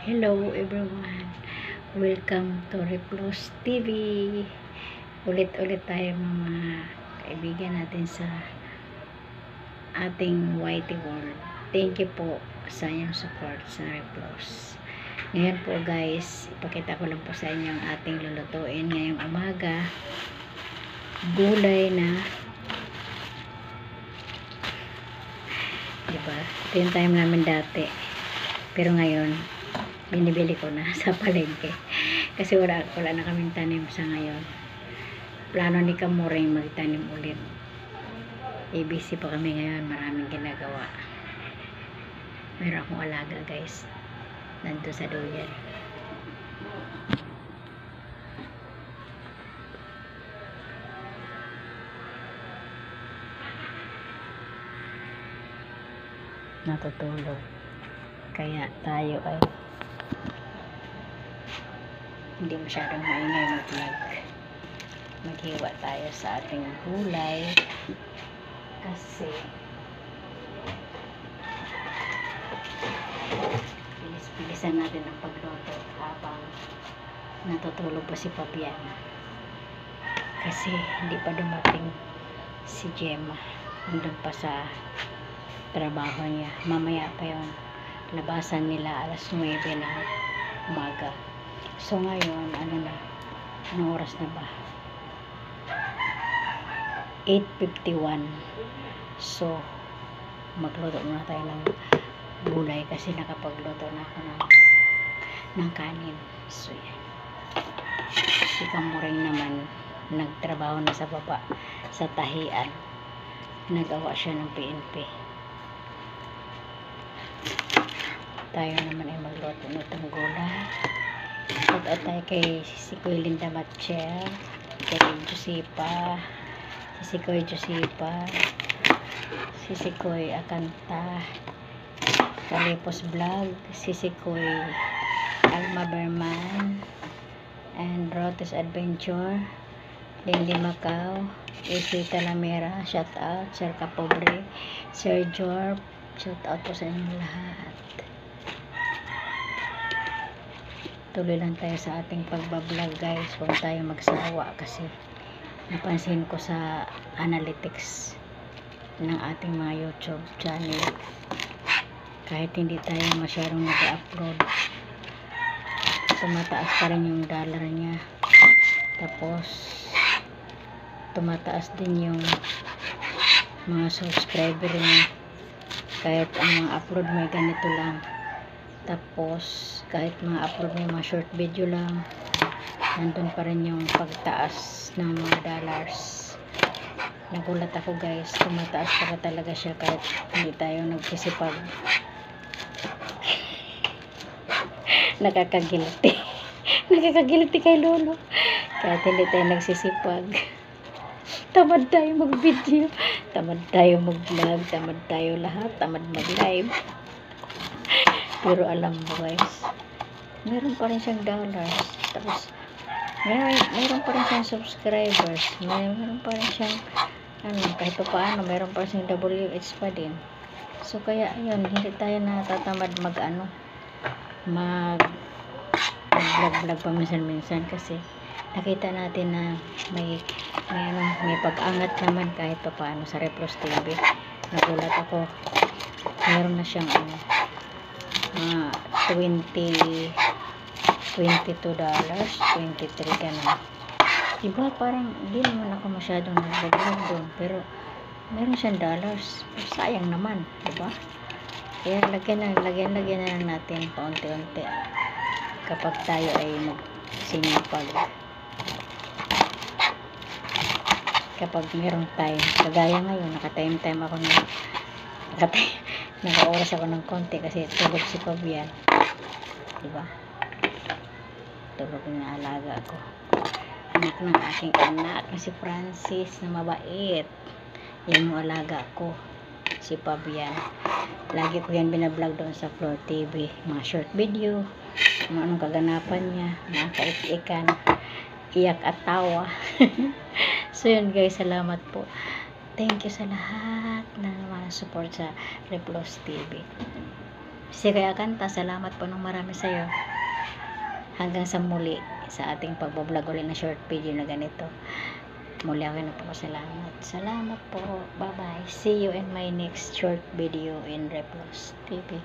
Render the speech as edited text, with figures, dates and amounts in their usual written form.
Hello everyone, welcome to Replos TV. Ulit-ulit tayo mga kaibigan natin sa ating YT World. Thank you po sa inyong support sa Replos. Ngayon po guys, ipakita ko lang po sa inyo ang ating lulutuin ngayong umaga. Gulay na, diba? Ito yung time namin dati, pero ngayon binibili ko na sa palengke kasi wala na kaming tanim sa ngayon. Plano ni Kamuring magtanim ulit. ABC pa kami ngayon, maraming ginagawa. Meron akong alaga guys, nandun sa duyan. Natutulog, kaya tayo ay hindi masyadong maingay mag-vlog. Maghiwa tayo sa ating gulay kasi bilis-bilisan natin ang pagluto habang natutulog pa si Fabiana kasi hindi pa dumating si Gemma, nandun pa sa trabaho niya. Mamaya pa yung labasan nila, alas 9 na umaga. So ngayon, anong oras na ba? 8:51. So magluto muna tayo ng gulay kasi nakapagluto na ako ng kanin. So yan. Si Kamuring naman nagtrabaho na sa baba sa tahian. Nagawa siya ng PNP. Tayo naman ay magluto nitong gulay. Shout out tayo kay Sikoy Linda Matchel, kay Josepa, si Sikoy Akanta, Kalipos Vlog, si Sikoy Alma Berman, and Rotes Adventure, Lindy Macau, AC Talamera, shout out, Sir Kapobre, Sir Jorp, shout out po sa inyo lahat. Tuloy lang tayo sa ating pagbablog guys, huwag tayo magsawa kasi napansin ko sa analytics ng ating mga YouTube channel, kahit hindi tayo masyadong nag-upload, tumataas pa rin yung dollar niya, tapos tumataas din yung mga subscriber niya kahit ang mga upload may ganito lang. Tapos kahit mga upload may mga short video lang, nandun pa rin yung pagtaas ng mga dollars. Nagulat ako guys, tumataas pa talaga siya kahit hindi tayo nagsisipag. Nakakagilty nakakagilty kay Lolo kahit hindi tayo nagsisipag. Tamad tayo mag video, tamad tayo mag vlog, tamad tayo lahat, tamad mag live. Pero alam mo guys, meron pa rin siyang dollars, tapos meron pa rin siyang subscribers, meron pa rin siyang kahit pa paano, meron pa rin siyang WH pa din. So kaya yun, hindi tayo natatamad mag vlog paminsan-minsan kasi nakita natin na may pag-angat naman kahit pa paano sa Replos TV. Nagulat ako, meron na siyang $22, $23, ganun. Diba parang hindi naman ako masyadong nag-vlog doon, pero meron siyang dollars. Sayang naman, diba? Kaya lagyan na lang natin paunti-unti kapag tayo ay magsinipag, kapag merong time. Kagaya ngayon, naka-time ako naka-oras ako ng konti kasi tulog si Fabian, diba? Tulog na alaga ko, anak ng aking anak na si Francis na mabait. Yan yung alaga ko, si Fabian. Lagi ko yan binablog doon sa Floor TV, mga short video, anong kaganapan niya, mga kaik-ikan, iyak at tawa. So yun guys, salamat po. Thank you sa lahat na support sa Replos TV. Si Kuya Kanta, salamat po ng marami sa'yo. Hanggang sa muli sa ating pagbablog ulit na short video na ganito. Muli ako na po salamat. Salamat po. Bye bye. See you in my next short video in Replos TV.